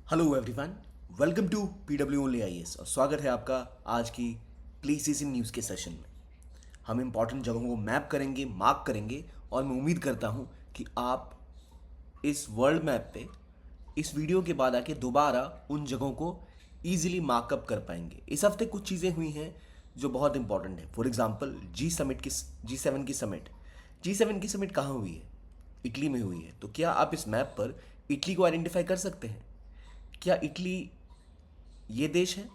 Hello everyone, welcome to PW only IAS और स्वागत है आपका आज की प्लेसेस इन न्यूज़ के सेशन में। हम इंपॉर्टेंट जगहों को मैप करेंगे, मार्क करेंगे और मैं उम्मीद करता हूं कि आप इस वर्ल्ड मैप पे इस वीडियो के बाद आके दोबारा उन जगहों को ईजिली मार्कअप कर पाएंगे। इस हफ्ते कुछ चीज़ें हुई हैं जो बहुत इंपॉर्टेंट है। फॉर एग्जाम्पल जी7 की समिट कहाँ हुई है? इटली में हुई है। तो क्या आप इस मैप पर इटली को आइडेंटिफाई कर सकते हैं? क्या इटली ये देश है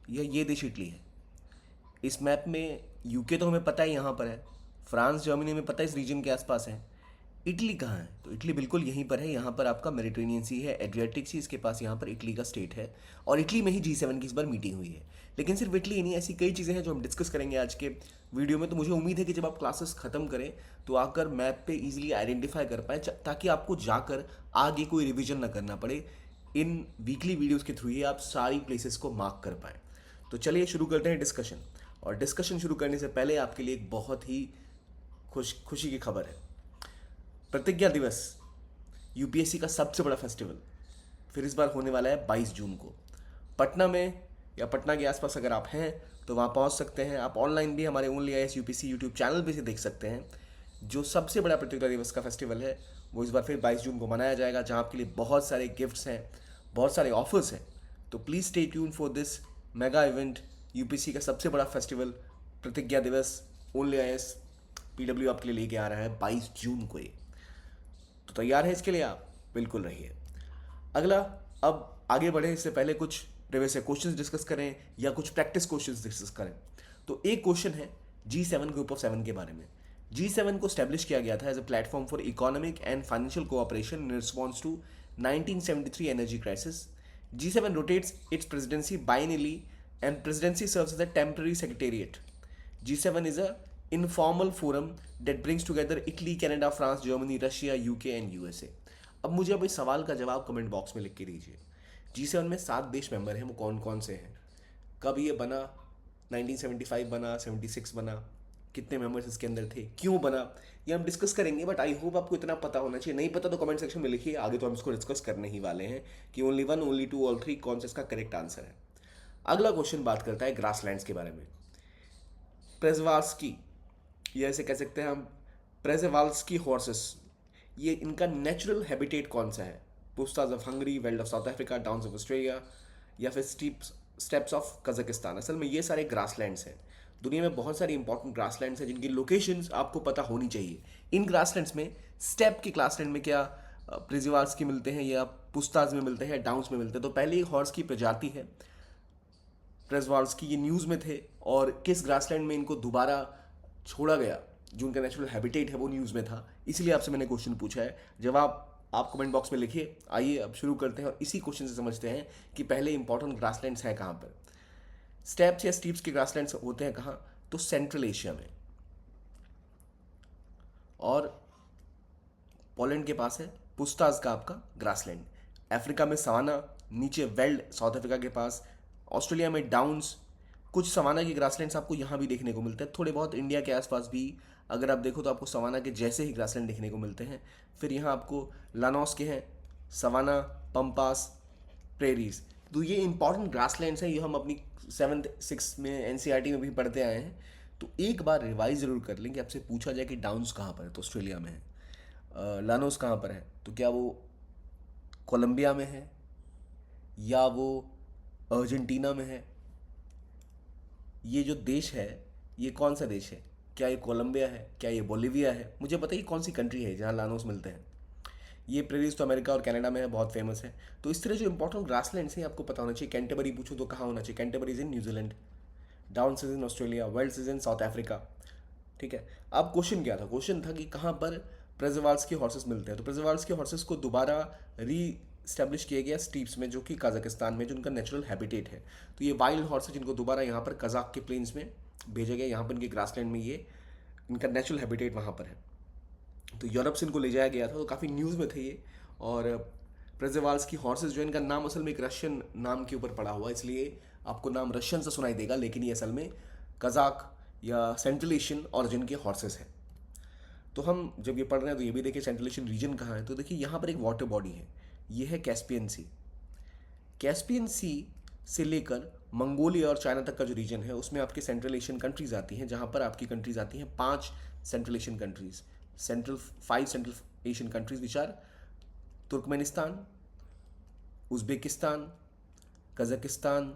या ये देश इटली है? इस मैप में यूके तो हमें पता है यहाँ पर है, फ्रांस जर्मनी में पता है इस रीजन के आसपास है। इटली कहाँ है? तो इटली बिल्कुल यहीं पर है। यहाँ पर आपका मेडिटेरेनियन सी है, एड्रियाटिक सी, इसके पास यहाँ पर इटली का स्टेट है और इटली में ही जी7 की इस बार मीटिंग हुई है। लेकिन सिर्फ इटली ही नहीं, ऐसी कई चीज़ें हैं जो हम डिस्कस करेंगे आज के वीडियो में। तो मुझे उम्मीद है कि जब आप क्लासेस ख़त्म करें तो आकर मैप पे इजीली आइडेंटिफाई कर पाएँ, ताकि आपको जाकर आगे कोई रिविजन ना करना पड़े। इन वीकली वीडियोज़ के थ्रू ही आप सारी प्लेसेस को मार्क कर पाएँ। तो चलिए शुरू करते हैं डिस्कशन। और डिस्कशन शुरू करने से पहले आपके लिए एक बहुत ही खुशी की खबर है। प्रतिज्ञा दिवस, यूपीएससी का सबसे बड़ा फेस्टिवल, फिर इस बार होने वाला है 22 जून को पटना में या पटना के आसपास। अगर आप हैं तो वहाँ पहुँच सकते हैं। आप ऑनलाइन भी हमारे only IAS UPSC YouTube channel पे से देख सकते हैं। जो सबसे बड़ा प्रतिज्ञा दिवस का फेस्टिवल है वो इस बार फिर 22 जून को मनाया जाएगा, जहाँ आपके लिए बहुत सारे गिफ्ट्स हैं, बहुत सारे ऑफर्स हैं। तो please stay tune for this mega event, UPSC का सबसे बड़ा फेस्टिवल प्रतिज्ञा दिवस। ओनली आईएएस पीडब्ल्यू आपके लिए लेके आ रहा है 22 जून को ये। तो तैयार है इसके लिए? आप बिल्कुल रहिए। अगला, अब आगे बढ़े इससे पहले कुछ प्रीवियस से क्वेश्चंस डिस्कस करें या कुछ प्रैक्टिस क्वेश्चंस डिस्कस करें। तो एक क्वेश्चन है जी7 ग्रुप ऑफ 7 के बारे में। जी7 को स्टैब्लिश किया गया था as a platform for economic and financial cooperation in response to 1973 energy crisis. G7 rotates its presidency biennially and presidency serves as a temporary secretariat. G7 is a informal forum that brings together Italy, Canada, France, Germany, Russia, UK and USA. अब मुझे अब इस सवाल का जवाब comment box में लिख के दीजिए। G7 में 7 देश मेंबर हैं, वो कौन कौन से हैं? कब ये बना? 1975 बना, 76 बना? कितने मेंबर्स इसके अंदर थे? क्यों बना? ये हम डिस्कस करेंगे, बट आई होप आपको इतना पता होना चाहिए। नहीं पता तो कमेंट सेक्शन में लिखिए, आगे तो हम इसको डिस्कस करने ही वाले हैं कि ओनली 1, ओनली 2, ऑल 3 कौन सा इसका करेक्ट आंसर है। अगला क्वेश्चन बात करता है ग्रासलैंड्स के बारे में। प्रेजवाल्स्की, ये ऐसे कह सकते हैं हम, प्रेजवाल्स्की हॉर्सेस, ये इनका नेचुरल हैबिटेट कौन सा है? Pusztas of Hungary, veld of South Africa, downs of Australia या फिर स्टेप्स ऑफ कजाकिस्तान। असल में ये सारे ग्रासलैंड्स हैं। दुनिया में बहुत सारी इंपॉर्टेंट ग्रासलैंड्स हैं जिनकी लोकेशंस आपको पता होनी चाहिए। इन ग्रासलैंड्स में, स्टेप के ग्रासलैंड में क्या प्रिजवाल्स की मिलते हैं या पुस्ताज में मिलते हैं, डाउन्स में मिलते हैं? तो पहले एक हॉर्स की प्रजाति है प्रेजवाल्स्की, ये न्यूज़ में थे। और किस ग्रासलैंड में इनको दोबारा छोड़ा गया, जो उनका नेचुरल हैबिटेट है, वो न्यूज़ में था। इसलिए आपसे मैंने क्वेश्चन पूछा है। जवाब आप कमेंट बॉक्स में लिखिए। आइए अब शुरू करते हैं और इसी क्वेश्चन से समझते हैं कि पहले इंपॉर्टेंट ग्रासलैंड्स हैं कहाँ पर। स्टेप्स या स्टीप्स के ग्रासलैंड्स होते हैं कहाँ? तो सेंट्रल एशिया में, और पोलैंड के पास है पुस्ताज का आपका ग्रासलैंड। अफ्रीका में सवाना, नीचे वेल्ड साउथ अफ्रीका के पास, ऑस्ट्रेलिया में डाउन्स। कुछ सवाना के ग्रासलैंड्स आपको यहाँ भी देखने को मिलते हैं, थोड़े बहुत इंडिया के आसपास भी अगर आप देखो तो आपको सवाना के जैसे ही ग्रासलैंड देखने को मिलते हैं। फिर यहाँ आपको लानोस के हैं, सवाना, पंपास, प्रेरीज। तो ये इंपॉर्टेंट ग्रासलैंड्स हैं, ये हम अपनी 7th 6th में एनसीईआरटी में भी पढ़ते आए हैं। तो एक बार रिवाइज जरूर कर लें कि आपसे पूछा जाए कि डाउन्स कहाँ पर है, तो ऑस्ट्रेलिया में है। लानोस कहाँ पर है? तो क्या वो कोलंबिया में है या वो अर्जेंटीना में है? ये जो देश है, ये कौन सा देश है? क्या ये कोलंबिया है? क्या ये बोलिविया है? मुझे बताइए कौन सी कंट्री है जहाँ लानोस मिलते हैं। ये प्रेरीज तो अमेरिका और कनाडा में है, बहुत फेमस है। तो इस तरह जो इंपॉर्टेंट ग्रासलैंड्स हैं आपको पता होना चाहिए। कैंटरबरी पूछो तो कहाँ होना चाहिए? Canterbury is in New Zealand, Downs is in Australia, Wales is in South Africa. ठीक है। अब क्वेश्चन क्या था? क्वेश्चन था कि कहाँ पर प्रेजवाल्स के हॉर्सेस मिलते हैं। तो प्रेजवाल्स के हॉर्सेस को दोबारा री स्टैब्लिश किया गया स्टीप्स में, जो कि कजाकिस्तान में, जो उनका नेचुरल हैबिटेट है। तो ये वाइल्ड हॉर्स है जिनको दोबारा यहाँ पर कजाक के प्लेन्स में भेजा गया। यहाँ पर इनके ग्रासलैंड में ये इनका नेचुरल हैबिटेट वहाँ पर है। तो यूरोप से इनको ले जाया गया था, तो काफ़ी न्यूज़ में थे ये। और प्रेजेवाल्स की हॉर्सेस जो, इनका नाम असल में एक रशियन नाम के ऊपर पड़ा हुआ, इसलिए आपको नाम रशियन से सुनाई देगा, लेकिन ये असल में कजाक या सेंट्रल एशियन ऑरिजिन के हॉर्सेस हैं। तो हम जब ये पढ़ रहे हैं तो ये भी देखिए सेंट्रल एशियन रीजन कहाँ है। तो देखिए यहाँ पर एक वाटर बॉडी है, ये है कैस्पियन सी। कैस्पियन सी से लेकर मंगोलिया और चाइना तक का जो रीजन है उसमें आपके सेंट्रल एशियन कंट्रीज आती हैं, जहाँ पर आपकी कंट्रीज आती हैं 5 central Asian countries, five central Asian countries which are Turkmenistan, Uzbekistan, Kazakhstan,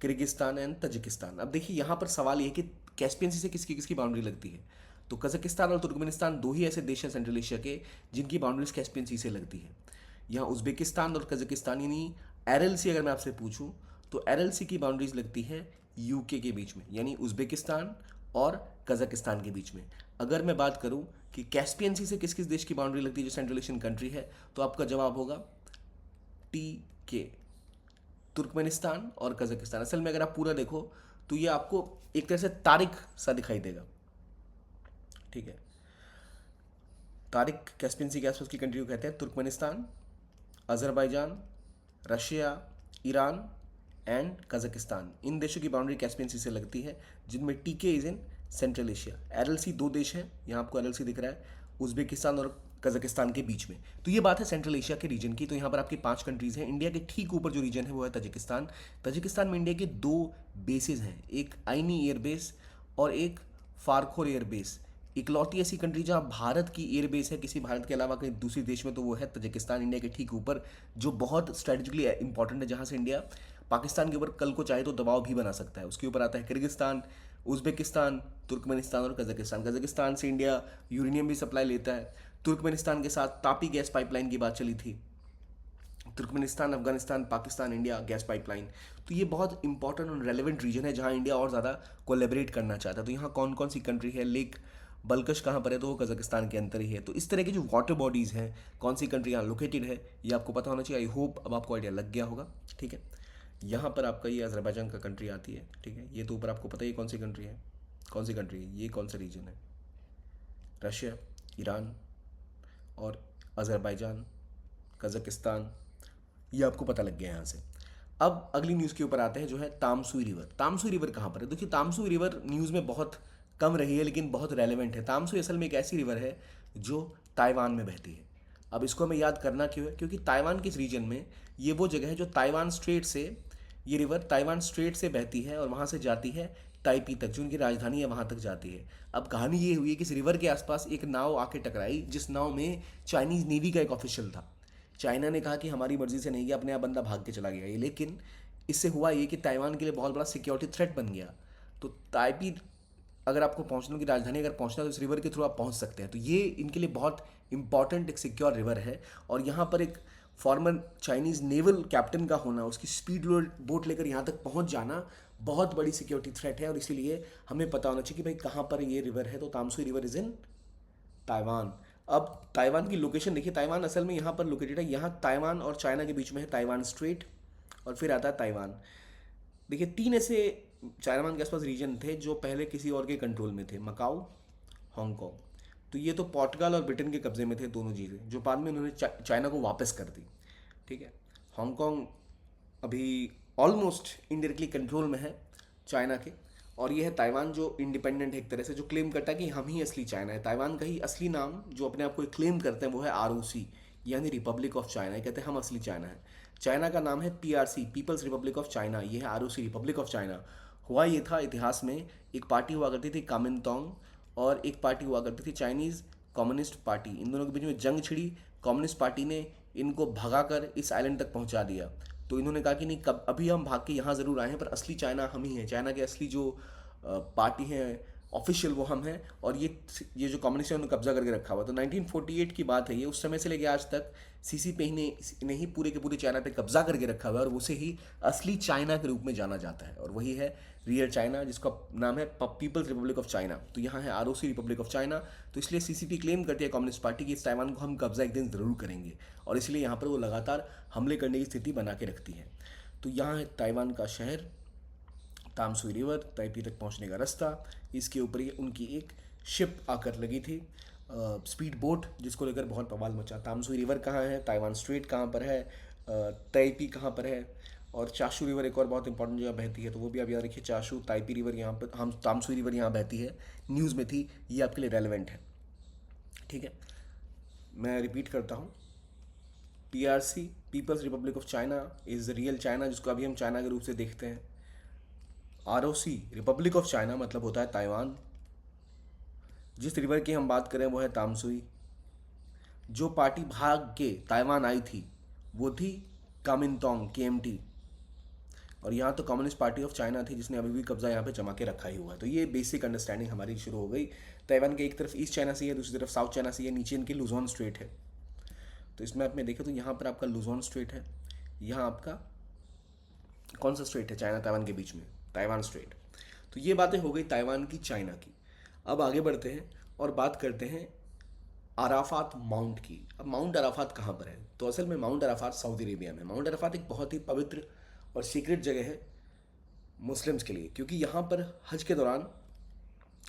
Kyrgyzstan and Tajikistan. अब देखिए यहाँ पर सवाल ये है कि कैस्पियन सी से किसकी किसकी बाउंड्री लगती है। तो कज़ाकिस्तान और तुर्कमेनिस्तान दो ही ऐसे देश हैं सेंट्रल एशिया के जिनकी बाउंड्रीज कैस्पियन सी से लगती है। यहाँ उज़्बेकिस्तान और कज़ाकिस्तान यानी एरएलसी अगर मैं आपसे पूछूं तो एरएलसी की बाउंड्रीज लगती है यूके के बीच में, यानी उज़्बेकिस्तान और कज़ाकिस्तान के बीच में। अगर मैं बात करूं कि कैस्पियन सी से किस किस देश की बाउंड्री लगती है जो सेंट्रल एशियन कंट्री है, तो आपका जवाब होगा टी के, तुर्कमेनिस्तान और कजाकिस्तान। असल में अगर आप पूरा देखो तो ये आपको एक तरह से तारिक सा दिखाई देगा, ठीक है। तारिक कैस्पियन सी के आसपास की कंट्री को कहते हैं Turkmenistan, Azerbaijan, Russia, Iran and Kazakhstan. इन देशों की बाउंड्री कैस्पियन सी से लगती है, जिनमें टीके इज इन सेंट्रल एशिया। एरएलसी दो देश हैं, यहाँ आपको एरएलसी दिख रहा है, उज़्बेकिस्तान और कजाकिस्तान के बीच में। तो ये बात है सेंट्रल एशिया के रीजन की। तो यहाँ पर आपकी 5 कंट्रीज हैं। इंडिया के ठीक ऊपर जो रीजन है वो है तजिकिस्तान। तजिकिस्तान में इंडिया के 2 बेसेस हैं, एक आइनी एयर बेस और एक फारखोर एयर बेस। इकलौती ऐसी कंट्री जहाँ भारत की एयर बेस है किसी भारत के अलावा कहीं दूसरी देश में, तो वो है तजिकिस्तान, इंडिया के ठीक ऊपर, जो बहुत स्ट्रेटेजिकली इंपॉर्टेंट है, जहाँ से इंडिया पाकिस्तान के ऊपर कल को चाहे तो दबाव भी बना सकता है। उसके ऊपर आता है किर्गिस्तान, उज़्बेकिस्तान, तुर्कमेनिस्तान और कजाकिस्तान। कजाकिस्तान से इंडिया यूरेनियम भी सप्लाई लेता है। तुर्कमेनिस्तान के साथ तापी गैस पाइपलाइन की बात चली थी, Turkmenistan, Afghanistan, Pakistan, India gas pipeline. तो ये बहुत इंपॉर्टेंट और रेलिवेंट रीजन है जहाँ इंडिया और ज़्यादा कोलेबरेट करना चाहता है। तो यहाँ कौन कौन सी कंट्री है, लेक बल्कश कहाँ पर है, तो वो कजाकिस्तान के अंदर ही है। तो इस तरह की जो वाटर बॉडीज़ हैं, कौन सी कंट्री यहाँ लोकेटेड है, ये आपको पता होना चाहिए। आई होप अब आपको आइडिया लग गया होगा, ठीक है। यहाँ पर आपका ये अजरबैजान का कंट्री आती है, ठीक है। ये तो ऊपर आपको पता ही कौन सी कंट्री है, कौन सी कंट्री है, ये कौन सा रीजन है, रशिया, ईरान और अजरबैजान, कजाकिस्तान, ये आपको पता लग गया यहाँ से। अब अगली न्यूज़ के ऊपर आते हैं, जो है तामसुई रिवर। तामसुई रिवर कहाँ पर है? देखिए तामसुई रिवर न्यूज़ में बहुत कम रही है लेकिन बहुत रेलेवेंट है। तामसुई असल में एक ऐसी रिवर है जो ताइवान में बहती है। अब इसको हमें याद करना क्यों है? क्योंकि ताइवान के इस रीजन में ये वो जगह है जो ताइवान स्ट्रेट से, ये रिवर ताइवान स्ट्रेट से बहती है और वहाँ से जाती है ताइपी तक, जो उनकी राजधानी है वहाँ तक जाती है। अब कहानी ये हुई है कि इस रिवर के आसपास एक नाव आके टकराई, जिस नाव में चाइनीज़ नेवी का एक ऑफिशियल था। चाइना ने कहा कि हमारी मर्जी से नहीं गया, अपने आप बंदा भाग के चला गया ये, लेकिन इससे हुआ ये कि ताइवान के लिए बहुत बड़ा सिक्योरिटी थ्रेट बन गया। तो ताइपी, अगर आपको पहुंचने की राजधानी अगर पहुंचना है तो इस रिवर के थ्रू आप पहुंच सकते हैं। तो ये इनके लिए बहुत इंपॉर्टेंट एक सिक्योर रिवर है। और यहाँ पर एक फॉर्मर चाइनीज़ नेवल कैप्टन का होना, उसकी स्पीड बोट लेकर यहाँ तक पहुँच जाना बहुत बड़ी सिक्योरिटी थ्रेट है। और इसीलिए हमें पता होना चाहिए कि भाई कहाँ पर ये रिवर है। तो तामसुई रिवर इज़ इन ताइवान। अब ताइवान की लोकेशन देखिए, ताइवान असल में यहाँ पर लोकेटेड है। यहाँ ताइवान और चाइना के बीच में है ताइवान स्ट्रेट, और फिर आता है ताइवान। देखिए 3 ऐसे चाइना के आसपास रीजन थे जो पहले किसी और के कंट्रोल में थे, मकाऊ, हांगकांग। तो ये तो पोर्टुगल और ब्रिटेन के कब्जे में थे दोनों चीज़ें, जो बाद में उन्होंने चाइना को वापस कर दी, ठीक है। हांगकांग अभी ऑलमोस्ट इनडायरेक्टली कंट्रोल में है चाइना के। और ये है ताइवान जो इंडिपेंडेंट है एक तरह से, जो क्लेम करता है कि हम ही असली चाइना है। ताइवान का ही असली नाम जो अपने आप को क्लेम करते हैं वो है आरओसी, यानी रिपब्लिक ऑफ चाइना। ये कहते हैं हम असली चाइना है। चाइना का नाम है PRC, People's Republic of China, ये है आरओसी, रिपब्लिक ऑफ चाइना। हुआ ये था इतिहास में, एक पार्टी हुआ करती थी कामिनतोंग और एक पार्टी हुआ करती थी चाइनीज़ कम्युनिस्ट पार्टी। इन दोनों के बीच में जंग छिड़ी, कम्युनिस्ट पार्टी ने इनको भगाकर इस आइलैंड तक पहुंचा दिया। तो इन्होंने कहा कि नहीं, कब अभी हम भाग के यहाँ ज़रूर आए हैं पर असली चाइना हम ही हैं। चाइना के असली जो पार्टी हैं ऑफिशियल वो हम हैं, और ये जो कम्युनिस्ट है उन्होंने कब्जा करके रखा हुआ। तो 1948 की बात है ये। उस समय से लेके आज तक सीसीपी ने ही पूरे के पूरे चाइना पे कब्जा करके रखा हुआ है, और उसे ही असली चाइना के रूप में जाना जाता है। और वही है रियल चाइना, जिसका नाम है पीपल्स रिपब्लिक ऑफ चाइना। तो यहाँ है आरओसी, रिपब्लिक ऑफ चाइना। तो इसलिए सीसीपी क्लेम करती है कम्युनिस्ट पार्टी की इस ताइवान को हम कब्जा एक दिन ज़रूर करेंगे, और इसलिए यहाँ पर वो लगातार हमले करने की स्थिति बना के रखती है। तो यहाँ है ताइवान का शहर, तामसुई रिवर, ताइपी तक पहुंचने का रास्ता। इसके ऊपर ही उनकी एक शिप आकर लगी थी, स्पीड बोट, जिसको लेकर बहुत बवाल मचा। तामसुई रिवर कहाँ है, ताइवान स्ट्रेट कहाँ पर है, ताइपी कहाँ पर है, और चाशू रिवर एक और बहुत इंपॉर्टेंट जगह बहती है, तो वो भी आप याद रखिए। चाशू, ताइपी रिवर यहाँ पर, हम तामसुई रिवर यहाँ बहती है, न्यूज़ में थी, ये आपके लिए रेलिवेंट है, ठीक है। मैं रिपीट करता हूँ, PRC People's Republic of China is real China, जिसको अभी हम चाइना के रूप से देखते हैं। ROC रिपब्लिक ऑफ चाइना मतलब होता है ताइवान। जिस रिवर की हम बात करें वो है तामसुई। जो पार्टी भाग के ताइवान आई थी वो थी कामिंतोंग, KMT। और यहाँ तो कम्युनिस्ट पार्टी ऑफ चाइना थी, जिसने अभी भी कब्जा यहाँ पे जमा के रखा ही हुआ है। तो ये बेसिक अंडरस्टैंडिंग हमारी शुरू हो गई। ताइवान के एक तरफ ईस्ट चाइना सी है, दूसरी तरफ साउथ चाइना सी है, नीचे इनकी लुजोन स्ट्रेट है। तो इस मैप में देखें तो यहाँ पर आपका लुजोन स्ट्रेट है, यहाँ आपका कौन सा स्ट्रेट है चाइना ताइवान के बीच में, ताइवान स्ट्रेट। तो ये बातें हो गई ताइवान की, चाइना की। अब आगे बढ़ते हैं और बात करते हैं अराफात माउंट की। अब माउंट अराफात कहाँ पर है? तो असल में माउंट अराफात सऊदी अरेबिया में। माउंट अराफात एक बहुत ही पवित्र और सीक्रेट जगह है मुस्लिम्स के लिए, क्योंकि यहाँ पर हज के दौरान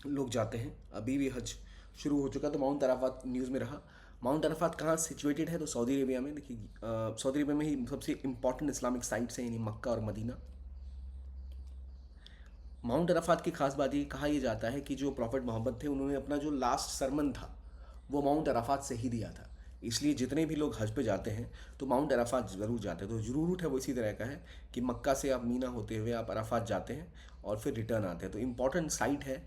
लोग जाते हैं। अभी भी हज शुरू हो चुका, तो माउंट अराफात न्यूज़ में रहा। माउंट अराफात कहाँ सिचुएटेड है? तो सऊदी अरेबिया में। देखिए सऊदी अरेबिया में ही सबसे इंपॉर्टेंट इस्लामिक साइट्स हैं, यानी मक्का और मदीना। माउंट अराफात की खास बात ये कहा यह जाता है कि जो प्रॉफिट मोहम्मद थे, उन्होंने अपना जो लास्ट सरमन था वो माउंट अराफात से ही दिया था। इसलिए जितने भी लोग हज पे जाते हैं तो माउंट अराफात ज़रूर जाते हैं। तो जो रूट है वो इसी तरह का है कि मक्का से आप मीना होते हुए आप अराफात जाते हैं और फिर रिटर्न आते हैं। तो इम्पॉर्टेंट साइट है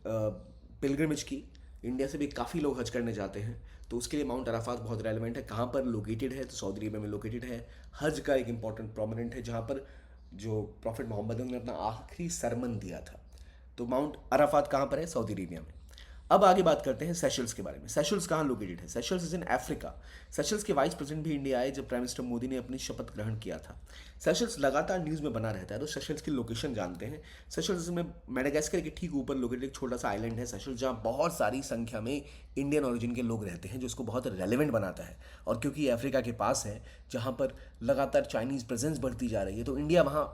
पिलग्रिमेज की। इंडिया से भी काफ़ी लोग हज करने जाते हैं, तो उसके लिए माउंट अराफात बहुत रेलिवेंट है। कहाँ पर लोकेटेड है? तो सऊदी अरेबिया में लोकेटेड है। हज का एक इंपॉर्टेंट प्रोमिनेंट है, जहाँ पर जो प्रॉफिट मोहम्मद ने अपना आखिरी सरमन दिया था। तो माउंट अराफात कहाँ पर है? सऊदी अरेबिया में। अब आगे बात करते हैं सेशल्स के बारे में। सेशल्स कहाँ लोकेटेड है? Seychelles is in Africa. Seychelles के वाइस प्रेसिडेंट भी इंडिया आए जब प्राइम मिनिस्टर मोदी ने अपनी शपथ ग्रहण किया था। सेशल्स लगातार न्यूज़ में बना रहता है, तो सेशल्स की लोकेशन जानते हैं। सेशल्स में मेडागास्कर के ठीक ऊपर लोकेटेड एक छोटा सा आइलैंड है सेशल्स, जहाँ बहुत सारी संख्या में इंडियन ओरिजिन के लोग रहते हैं, जो इसको बहुत रेलिवेंट बनाता है। और क्योंकि ये अफ्रीका के पास है, जहाँ पर लगातार चाइनीज़ प्रेजेंस बढ़ती जा रही है, तो इंडिया वहाँ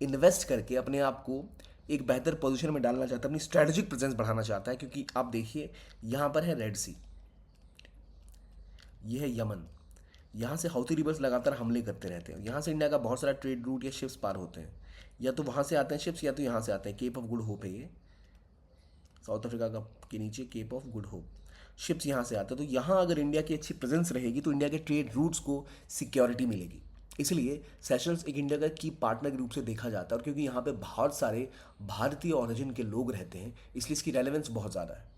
इन्वेस्ट करके अपने आप को एक बेहतर पोजीशन में डालना चाहता है, अपनी स्ट्रेटेजिक प्रेजेंस बढ़ाना चाहता है। क्योंकि आप देखिए यहाँ पर है रेड सी, ये है यमन। यहाँ से हौती रिबल्स लगातार हमले करते रहते हैं। यहाँ से इंडिया का बहुत सारा ट्रेड रूट या शिप्स पार होते हैं, या तो वहाँ से आते हैं शिप्स, या तो यहाँ से आते हैं। केप ऑफ गुड होप है ये, साउथ अफ्रीका का के नीचे Cape of Good Hope. Ships यहाँ से आते हैं। तो यहाँ अगर इंडिया की अच्छी प्रेजेंस रहेगी तो इंडिया के ट्रेड रूट्स को सिक्योरिटी मिलेगी। इसलिए सेशल्स एक इंडिया का की पार्टनर के रूप से देखा जाता है। और क्योंकि यहाँ पे बहुत सारे भारतीय ओरिजिन के लोग रहते हैं, इसलिए इसकी रेलेवेंस बहुत ज़्यादा है।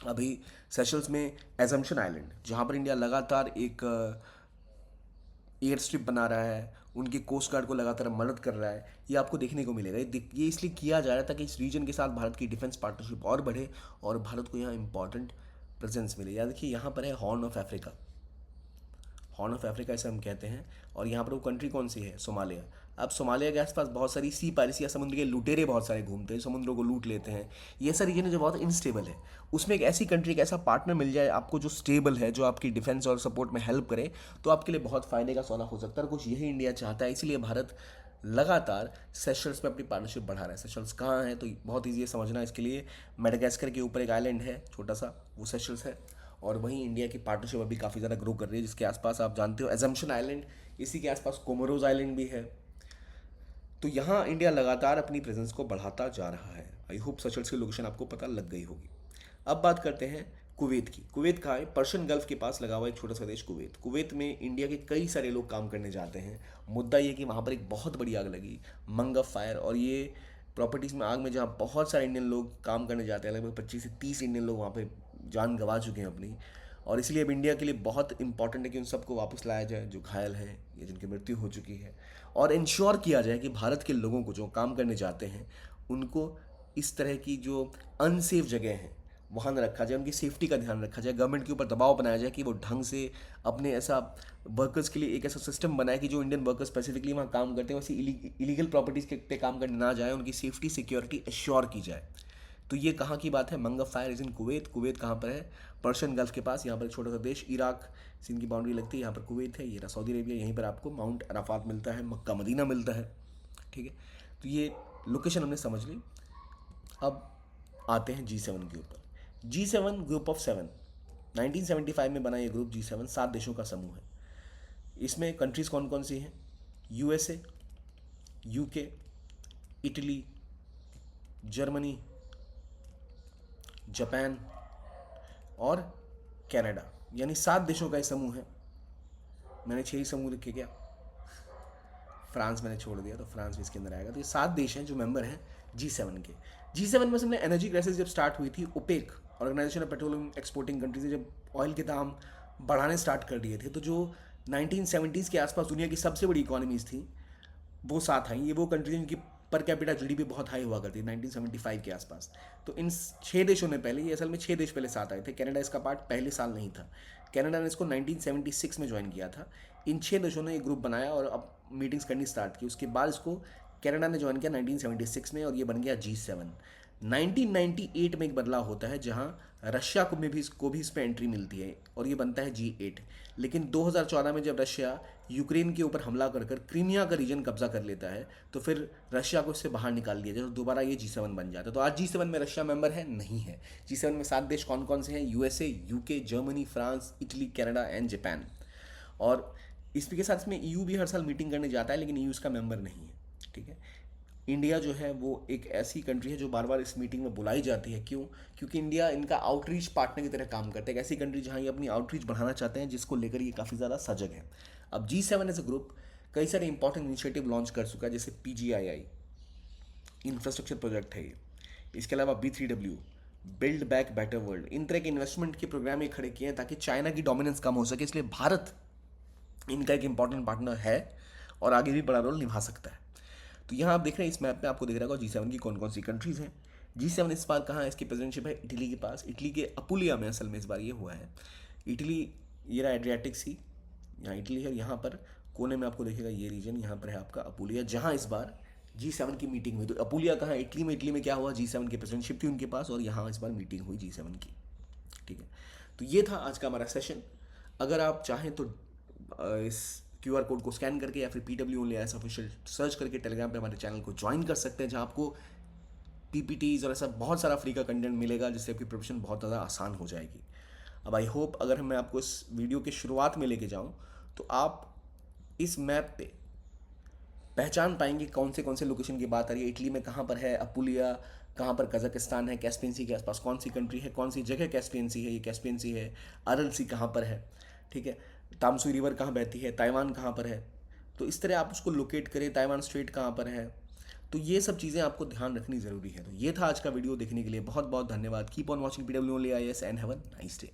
अभी सेशल्स में एजम्पशन आइलैंड, जहाँ पर इंडिया लगातार एक एयर स्ट्रिप बना रहा है, उनके कोस्ट गार्ड को लगातार मदद कर रहा है, ये आपको देखने को मिलेगा। ये इसलिए किया जा रहा है ताकि इस रीजन के साथ भारत की डिफेंस पार्टनरशिप और बढ़े और भारत को यहाँ इंपॉर्टेंट प्रेजेंस मिले। याद देखिए यहाँ पर है horn of Africa. Horn of Africa इसे हम कहते हैं। और यहाँ पर वो कंट्री कौन सी है? सोमालिया। अब सोमालिया के आसपास बहुत सारी सी पायरेसी या समुद्र के लुटेरे बहुत सारे घूमते हैं, समुद्रों को लूट लेते हैं। ये ऐसा रीजन है जो बहुत इनस्टेबल है। उसमें एक ऐसी कंट्री, एक ऐसा पार्टनर मिल जाए आपको जो स्टेबल है, जो आपकी डिफेंस और सपोर्ट में हेल्प करे, तो आपके लिए बहुत फायदे का सौदा हो सकता है। कुछ यही इंडिया चाहता है, इसलिए भारत लगातार सेशल्स में अपनी पार्टनरशिप बढ़ा रहा है। सेशल्स कहाँ है? तो बहुत ईजी है समझना इसके लिए। मेडागास्कर के ऊपर एक आइलैंड है छोटा सा, वो सेशल्स है। और वहीं इंडिया की पार्टनरशिप अभी काफ़ी ज़्यादा ग्रो कर रही है, जिसके आसपास आप जानते हो एजम्पशन आइलैंड, इसी के आसपास कोमोरोज आइलैंड भी है। तो यहाँ इंडिया लगातार अपनी प्रेजेंस को बढ़ाता जा रहा है। आई होप सेशल्स की लोकेशन आपको पता लग गई होगी। अब बात करते हैं कुवैत की। कुवैत कहाँ है? पर्शियन गल्फ के पास लगा हुआ एक छोटा सा देश कुवैत। कुवैत में इंडिया के कई सारे लोग काम करने जाते हैं। मुद्दा ये कि वहाँ पर एक बहुत बड़ी आग लगी, मंगफ फायर, और ये प्रॉपर्टीज़ में आग में जहाँ बहुत सारे इंडियन लोग काम करने जाते हैं, लगभग 25 से 30 इंडियन लोग वहाँ पे जान गंवा चुके हैं अपनी। और इसलिए अब इंडिया के लिए बहुत इंपॉर्टेंट है कि उन सबको वापस लाया जाए जो घायल हैं या जिनकी मृत्यु हो चुकी है, और इंश्योर किया जाए कि भारत के लोगों को जो काम करने जाते हैं उनको इस तरह की जो अनसेफ जगह हैं वहाँ न रखा जाए, उनकी सेफ्टी का ध्यान रखा जाए। गवर्नमेंट के ऊपर दबाव बनाया जाए कि वो ढंग से अपने ऐसा वर्कर्स के लिए एक ऐसा सिस्टम बनाए कि जो इंडियन वर्कर्स स्पेसिफिकली वहाँ काम करते हैं वैसे इलीगल प्रॉपर्टीज़ के पे काम करने ना जाए, उनकी सेफ्टी सिक्योरिटी एश्योर की जाए। तो ये कहाँ की बात है? Mangaf fire is in Kuwait. Kuwait कहाँ पर है? पर्शियन गल्फ के पास। यहाँ पर एक छोटा सा देश इराक से इनकी बाउंड्री लगती है, यहाँ पर कुवैत है, ये रहा सऊदी अरेबिया। यहीं पर आपको माउंट अराफात मिलता है, मक्का मदीना मिलता है। ठीक है, तो ये लोकेशन हमने समझ ली। अब आते हैं G7 के ऊपर। G7 ग्रुप ऑफ 7, 1975 में बना ये ग्रुप G7 7 देशों का समूह है। इसमें कंट्रीज़ कौन कौन सी हैं? USA, UK, Italy, Germany, Japan और कनाडा, यानी 7 देशों का ये समूह है। मैंने 6 ही समूह लिखे क्या? फ्रांस मैंने छोड़ दिया, तो फ्रांस भी इसके अंदर आएगा। तो ये 7 देश हैं जो मेंबर हैं G7 के। G7 में सबने एनर्जी क्राइसिस जब स्टार्ट हुई थी, OPEC Organization of Petroleum Exporting Countries ने जब ऑयल के दाम बढ़ाने स्टार्ट कर दिए थे, तो जो 1970s के आसपास दुनिया की सबसे बड़ी इकोनॉमीज थी वो साथ आई। ये वो कंट्री जिनकी पर कैपिटा जीडीपी बहुत हाई हुआ करती है 1975 के आसपास। तो इन 6 देशों ने पहले, ये असल में 6 देश पहले साथ आए थे, कनाडा इसका पार्ट पहले साल नहीं था। कनाडा ने इसको 1976 में ज्वाइन किया था। इन 6 देशों ने एक ग्रुप बनाया और अब मीटिंग्स करनी स्टार्ट की। उसके बाद इसको कनाडा ने ज्वाइन किया 1976 में, और ये बन गया G7। 1998 में एक बदलाव होता है जहां रशिया को भी इस पर एंट्री मिलती है और ये बनता है G8। लेकिन 2014 में जब रशिया यूक्रेन के ऊपर हमला कर कर क्रीमिया का रीजन कब्जा कर लेता है, तो फिर रशिया को इससे बाहर निकाल दिया जाए, तो दोबारा ये G7 बन जाता है। तो आज G7 में रशिया मेंबर है नहीं है। G7 में 7 देश कौन कौन से हैं? USA, UK, Germany, France, Italy, Canada and Japan. और इसके साथ में EU भी हर साल मीटिंग करने जाता है, लेकिन EU इसका मेंबर नहीं है। ठीक है। इंडिया जो है वो एक ऐसी कंट्री है जो बार बार इस मीटिंग में बुलाई जाती है। क्यों? क्योंकि इंडिया इनका आउटरीच पार्टनर की तरह काम करता है। एक ऐसी कंट्री जहाँ ये अपनी आउटरीच बढ़ाना चाहते हैं, जिसको लेकर ये काफ़ी ज़्यादा सजग है। अब G7 एज अ ग्रुप कई सारे इंपॉर्टेंट इनिशिएटिव लॉन्च कर चुका है, जैसे PGII इंफ्रास्ट्रक्चर प्रोजेक्ट है ये। इसके अलावा B3W build back better world, इन तरह के इन्वेस्टमेंट के प्रोग्राम ये खड़े किए हैं ताकि चाइना की डोमिनेंस कम हो सके। इसलिए भारत इनका एक इंपॉर्टेंट पार्टनर है और आगे भी बड़ा रोल निभा सकता है। तो यहाँ आप देख रहे हैं इस मैप पे आपको दिख रहा होगा G7 की कौन कौन सी कंट्रीज़ हैं। G7 इस बार कहाँ है? इसकी प्रेसिडेंटशिप है इटली के पास। इटली के अपुलिया में असल में इस बार ये हुआ है। इटली, ये रहा एड्रियाटिक सी, यहाँ इटली है। यहाँ पर कोने में आपको देखेगा ये रीजन, यहाँ पर है आपका अपुलिया, जहाँ इस बार G7 की मीटिंग हुई। तो अपुलिया कहाँ है? इटली में। इटली में क्या हुआ? G7 की प्रेसिडेंटशिप थी उनके पास, और यहाँ इस बार मीटिंग हुई G7 की। ठीक है। तो ये था आज का हमारा सेशन। अगर आप चाहें तो इस QR कोड को स्कैन करके या फिर PW only S official search करके टेलीग्राम पे हमारे चैनल को ज्वाइन कर सकते हैं, जहाँ आपको PPTs और ऐसा बहुत सारा फ्री का कंटेंट मिलेगा, जिससे आपकी प्रिपरेशन बहुत ज़्यादा आसान हो जाएगी। अब आई होप अगर मैं आपको इस वीडियो के शुरुआत में लेके जाऊँ तो आप इस मैप पे पहचान पाएंगे कौन से लोकेशन की बात आ रही है। इटली में कहाँ पर है अपुलिया, कहाँ पर कजाकिस्तान है, कैस्पियन सी के आसपास कौन सी कंट्री है, कौन सी जगह कैस्पियन सी है, ये कैस्पियन सी है। अरल सी कहाँ पर है, ठीक है। तामसुई रिवर कहाँ बहती है, ताइवान कहाँ पर है, तो इस तरह आप उसको लोकेट करें। ताइवान स्ट्रेट कहाँ पर है, तो ये सब चीज़ें आपको ध्यान रखनी ज़रूरी है। तो ये था आज का वीडियो। देखने के लिए बहुत बहुत धन्यवाद। Keep on watching PW only IAS and have a nice day.